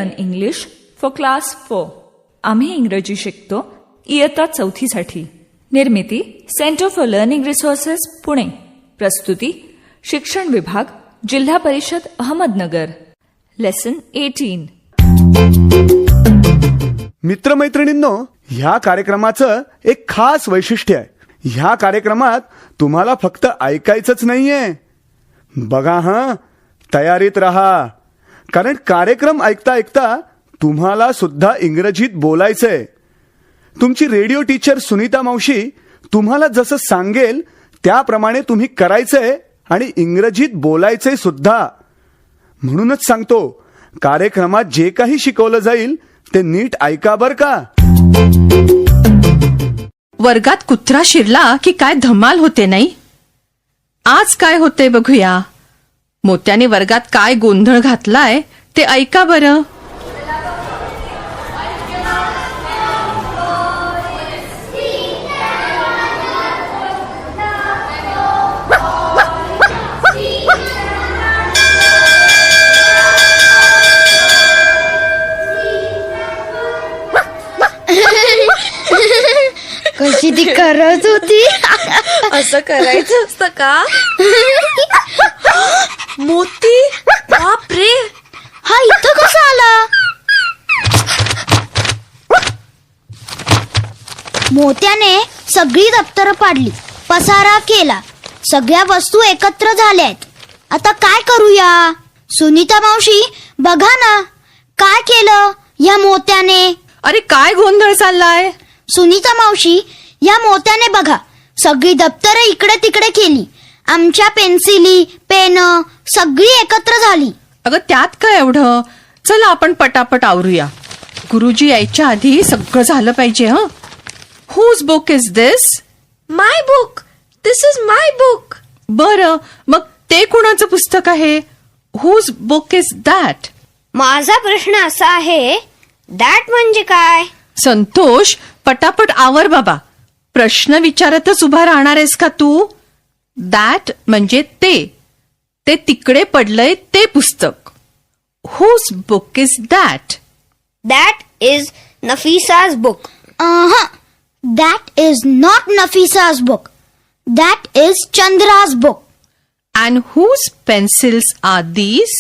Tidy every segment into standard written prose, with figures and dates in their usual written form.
Learn English for class 4. आम्ही इंग्रजी शिकतो इयत्ता 4थी साठी. निर्मिती centre for learning resources Pune. प्रस्तुती शिक्षण विभाग, जिल्हा परिषद अहमदनगर. लेसन 18. मित्रमैत्रिणींनो, ह्या कार्यक्रमाचं एक खास वैशिष्ट्य आहे. ह्या कार्यक्रमात तुम्हाला फक्त ऐकायचंच नाहीये. बघा हां, तयारीत राहा, कारण कार्यक्रम ऐकता ऐकता तुम्हाला सुद्धा इंग्रजीत बोलायचंय. तुमची रेडिओ टीचर सुनीता मावशी तुम्हाला जसं सांगेल त्याप्रमाणे तुम्ही करायचंय आणि इंग्रजीत बोलायचंय सुद्धा. म्हणूनच सांगतो, कार्यक्रमात जे काही शिकवलं जाईल ते नीट ऐका बर का. वर्गात कुत्रा शिरला की काय धमाल होते नाही. आज काय होते बघूया. मोत्याने वर्गात काय गोंधळ घातलाय ते ऐका बरं. कशी ती करत होती. असं करायचं असतं का? मोती, बापरे, हा इथं कसा आला. मोत्याने सगळी दप्तरं पाडली, पसारा केला, सगळ्या वस्तू एकत्र झाल्यात. आता काय करूया. सुनीता मावशी बघा ना, काय केलं या मोत्याने. अरे काय गोंधळ चाललाय. सुनीता मावशी, या मोत्याने बघा सगळी दप्तरं इकडे तिकडे केली. आमच्या पेन्सिली, पेन सगळी एकत्र झाली. अगं त्यात काय एवढं. चला आपण पटापट आवरूया. गुरुजी यायच्या आधी सगळं झालं पाहिजे. हं. Whose book is this. My book. This is my book. बरं, मग ते कुणाचं पुस्तक आहे. Whose book is that. माझा प्रश्न असा आहे, दॅट म्हणजे काय? संतोष, पटापट आवर बाबा. प्रश्न विचारतच उभा राहणार आहेस का तू. दॅट म्हणजे ते तिकडे पडलंय ते पुस्तक. Whose book is that. That is Nafisa's book. That is not Nafisa's book. That is Chandra's book. And whose pencils are these?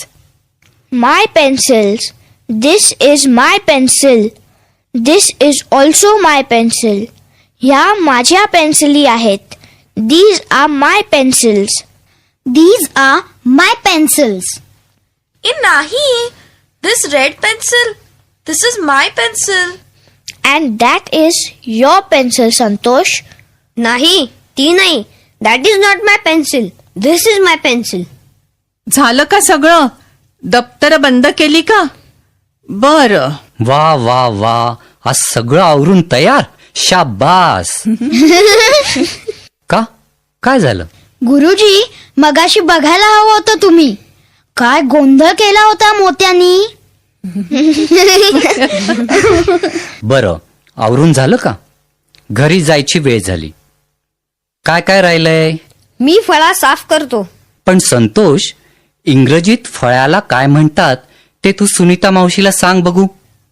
My pencils. This is my pencil. This is also my pencil. ह्या माझ्या पेन्सिली आहेत. These are my pencils. These are my pencils. नाही, this red pencil. This is my pencil. And that is your pencil, Santosh. नाही, ती नाही. That is not my pencil. This is my pencil. झालं का सगळं. दप्तर बंद केली का. बरं. वा वा वा, आज सगळं आवरून तयार. शाबास. का काय झालं. गुरुजी, मगाशी बघायला हवं होतं तुम्ही. काय गोंधळ केला होता मोत्यानी. बरं, आवरून झालं का. घरी जायची वेळ झाली. काय काय राहिलंय. मी फळा साफ करतो. पण संतोष, इंग्रजीत फळ्याला काय म्हणतात ते तू सुनीता मावशीला सांग बघू.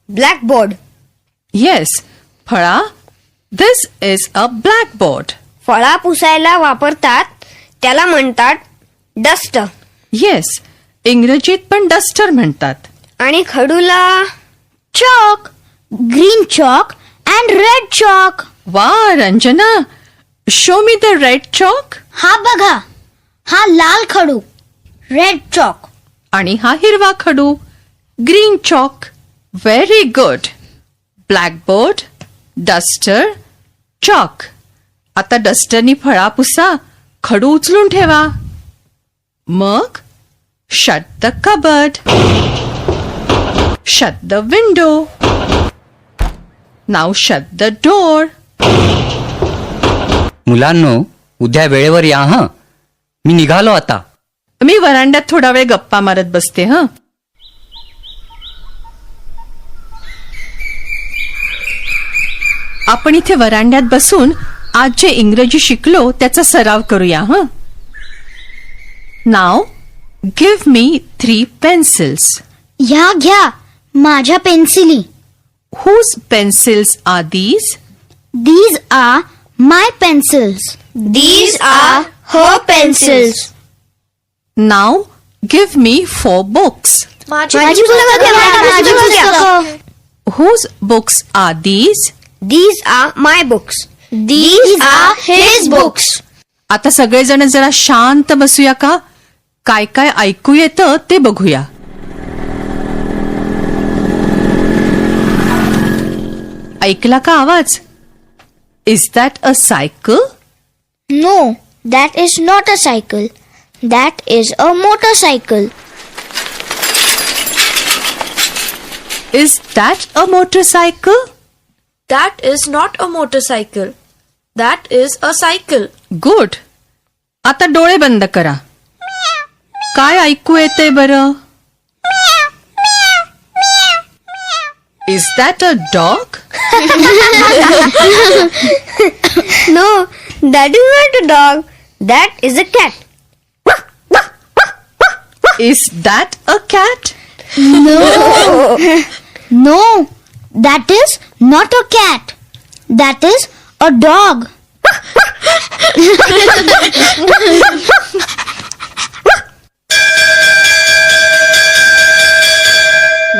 ब्लॅकबोर्ड. येस, फळा. दिस इज अ ब्लॅकबोर्ड. फळा पुसायला वापरतात त्याला म्हणतात डस्टर. येस, इंग्रजीत पण डस्टर म्हणतात. आणि खडूला Chalk. Green chalk and red chalk. वा Ranjana, show me the red chalk. हा बघा, हा लाल खडू रेड चॉक. आणि हा हिरवा खडू green chalk. Very good. Blackboard, duster, chalk. आता डस्टरनी फळा पुसा, खडू उचलून ठेवा. मग shut the cupboard. Shut the window. Now shut the door. मुलांनो, उद्या वेळेवर या हं. मी निघालो आता. मी वरांड्यात थोडा वेळ गप्पा मारत बसते. हं. आपण इथे वरांड्यात बसून आज जे इंग्रजी शिकलो त्याचा सराव करूया. हं. नाव गिव्ह मी 3 पेन्सिल्स. ह्या घ्या, माझ्या पेन्सिली. Whose pencils are these? These are my pencils. These are her pencils. Now give me 4 books. माझी माझी पुस्तकं घ्या, माझी पुस्तकं. Whose books are these? These are my books. These are his books. आता सगळेजण जरा शांत बसूया का? काय काय ऐकू येतं ते बघूया. ऐकला का आवाज? Is that a cycle? No, that is not a cycle. That is a motorcycle. Is that a motorcycle? That is not a motorcycle. That is a cycle. Good. आता डोळे बंद करा. काय ऐकू येते बरं? Is that a dog? No, that is not a dog. That is a cat. Is that a cat? No, that is not a cat. That is a dog.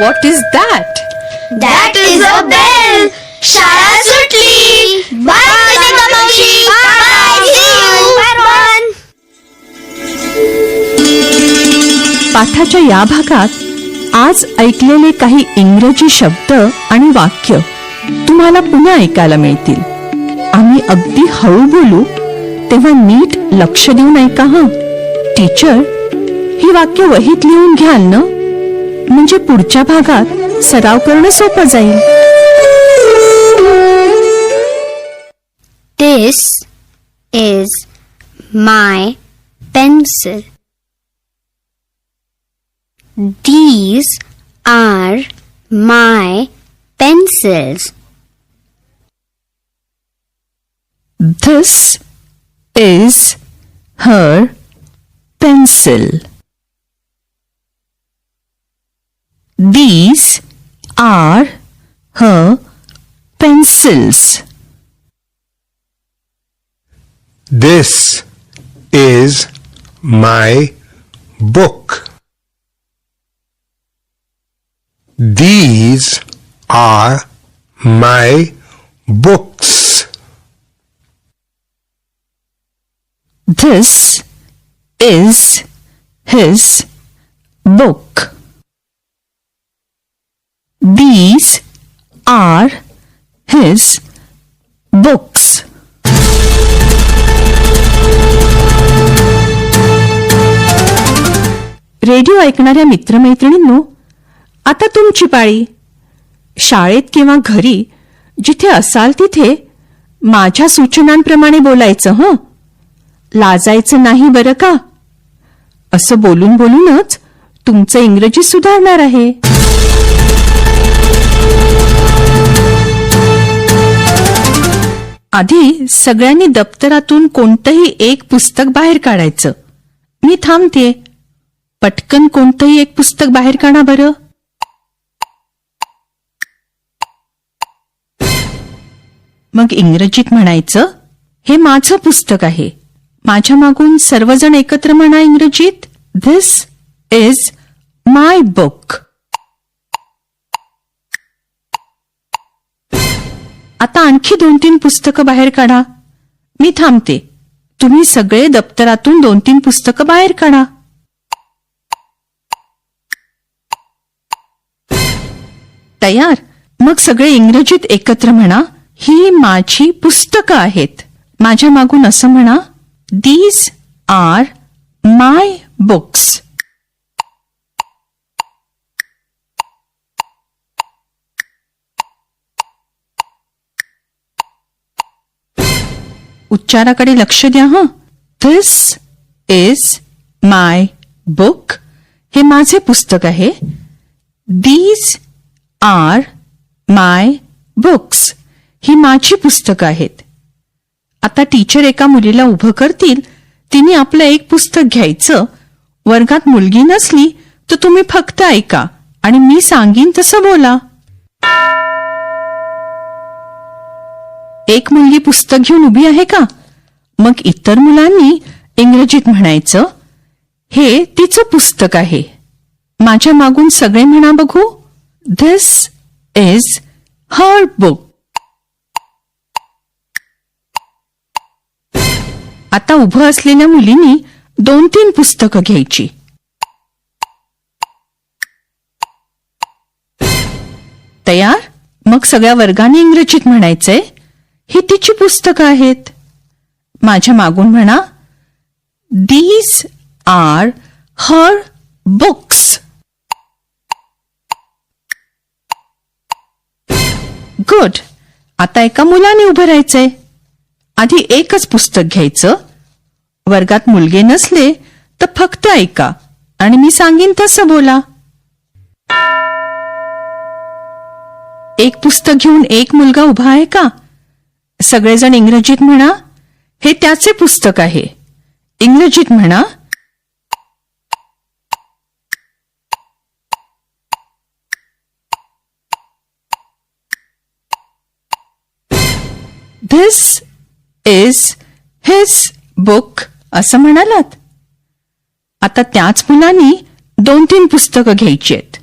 What is that? That is a bell. शाळा सुटली. Bye, मावशी. Bye. See you. Bye. पाठाच्या या भागात आज ऐकलेले काही इंग्रजी शब्द आणि वाक्य तुम्हाला पुन्हा ऐकायला मिळतील. आम्ही अगदी हळू बोलू तेव्हा नीट लक्ष देऊन ऐका हं. टीचर, ही वाक्य वहीत लिहून घ्याल ना, म्हणजे पुढच्या भागात सराव करणं सोपं जाईल. This is my pencil. These are my pencils. This is her pencil. These are her pencils. This is my book. These are my books. This is his book. These are his books. Radio ऐकणाऱ्या मित्रमैत्रिणींनो, आता तुमची पाळी. शाळेत किंवा घरी जिथे असाल तिथे माझ्या सूचनांप्रमाणे बोलायचं हं. लाजायचं नाही बरं का. असं बोलून बोलूनच तुमचं इंग्रजी सुधारणार आहे. आधी सगळ्यांनी दप्तरातून कोणतंही एक पुस्तक बाहेर काढायचं. मी थांबते. पटकन कोणतंही एक पुस्तक बाहेर काढा बरं. मग इंग्रजीत म्हणायचं, हे माझं पुस्तक आहे. माझ्या मागून सर्वजण एकत्र म्हणा इंग्रजीत, धिस इज माय बुक. आता आणखी 2-3 पुस्तकं बाहेर काढा. मी थांबते. तुम्ही सगळे दप्तरातून 2-3 पुस्तकं बाहेर काढा. तयार? मग सगळे इंग्रजीत एकत्र म्हणा, ही माझी पुस्तकं आहेत. माझ्या मागून असं म्हणा, दीज आर माय बुक्स. उच्चाराकडे लक्ष द्या हं. This is my book. हे माझे पुस्तक आहे. These are my books. ही माझी पुस्तकं आहेत. आता टीचर एका मुलीला उभं करतील. तिने आपलं एक पुस्तक घ्यायचं. वर्गात मुलगी नसली तर तुम्ही फक्त ऐका आणि मी सांगीन तसं बोला. एक मुलगी पुस्तक घेऊन उभी आहे का? मग इतर मुलांनी इंग्रजीत म्हणायचं, हे तिचं पुस्तक आहे. माझ्या मागून सगळे म्हणा बघू, धिस इज हर बुक. आता उभं असलेल्या मुलींनी 2-3 पुस्तकं घ्यायची. तयार? मग सगळ्या वर्गाने इंग्रजीत म्हणायचंय, ही तिची पुस्तकं आहेत. माझ्या मागून म्हणा, these are her books. Good. आता एका मुलाने उभं राहायचंय. आधी एकच पुस्तक घ्यायचं. वर्गात मुलगे नसले तर फक्त ऐका आणि मी सांगीन तसं बोला. एक पुस्तक घेऊन एक मुलगा उभा आहे का? सगळेजण इंग्रजीत म्हणा, हे त्याचे पुस्तक आहे. इंग्रजीत म्हणा, धिस इज हिज बुक असं म्हणालात. आता त्याच मुलांनी 2-3 पुस्तकं घ्यायची आहेत.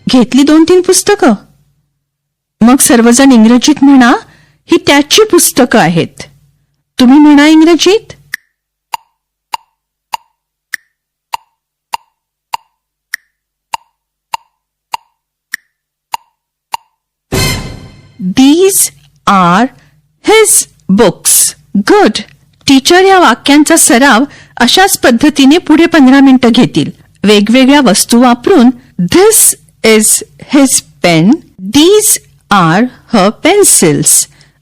घेतली 2-3 पुस्तकं. मग सर्वजण इंग्रजीत म्हणा, ही त्याची पुस्तकं आहेत. तुम्ही म्हणा इंग्रजीत, These are his books. Good. Teacher या वाक्यांचा सराव अशाच पद्धतीने पुढे 15 मिनिटं घेतील. वेगवेगळ्या वस्तू वापरून This is his pen. These are her pencils.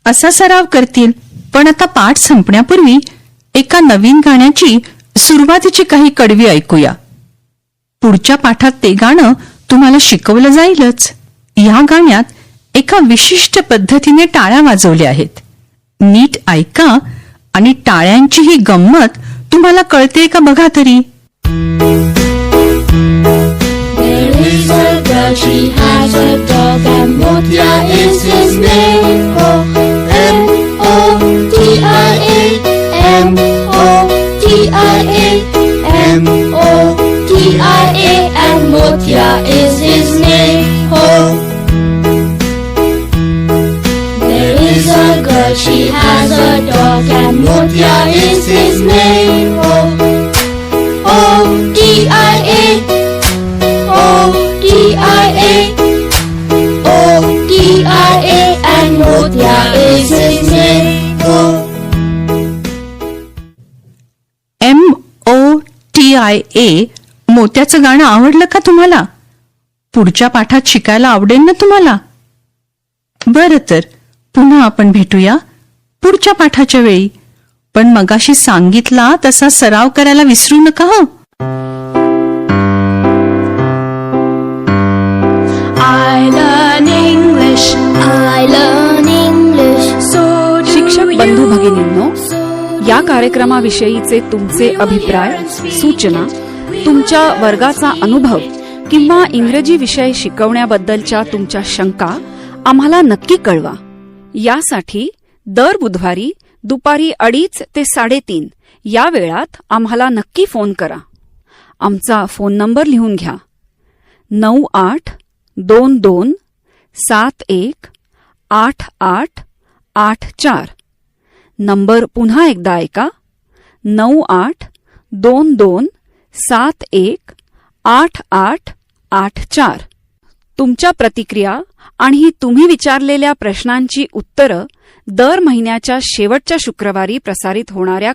असा सराव करतील. पण आता पाठ संपण्यापूर्वी एका नवीन गाण्याची सुरुवातीची काही कडवी ऐकूया. पुढच्या पाठात ते गाणं तुम्हाला शिकवलं जाईलच. या गाण्यात एका विशिष्ट पद्धतीने टाळ्या वाजवल्या आहेत. नीट ऐका आणि टाळ्यांची ही गंमत तुम्हाला कळते का बघा तरी. There is a girl, she has a dog, and Motia is his name. Oh, M-O-T-I-A, M-O-T-I-A, M-O-T-I-A, and Motia is his name. Oh, there is a girl, she has a dog, and Motia is his name. Oh, O-T-I-A, O-T-I-A, O-T-I-A, and Motia is his name. M-O-T-I-A मोत्याचं गाणं आवडलं का तुम्हाला? पुढच्या पाठात शिकायला आवडेल ना तुम्हाला? बरं तर पुन्हा आपण भेटूया पुढच्या पाठाच्या वेळी. पण मगाशी सांगितला तसा सराव करायला विसरू नका हं. I learn English. I learn English. So शिक्षक बंधू भगिनींनो, या कार्यक्रमाविषयीचे तुमचे अभिप्राय, सूचना, तुमच्या वर्गाचा अनुभव किंवा इंग्रजी विषय शिकवण्याबद्दलच्या तुमच्या शंका आम्हाला नक्की कळवा. यासाठी दर बुधवारी दुपारी 2:30 ते 3:30 या वेळात आम्हाला नक्की फोन करा. आमचा फोन नंबर लिहून घ्या. 9822718884. नंबर पुन्हा एकदा ऐका. 9822718884. तुमच्या प्रतिक्रिया आणि तुम्ही विचारलेल्या प्रश्नांची उत्तरं दर महिन्याच्या शेवटच्या शुक्रवारी प्रसारित होणाऱ्या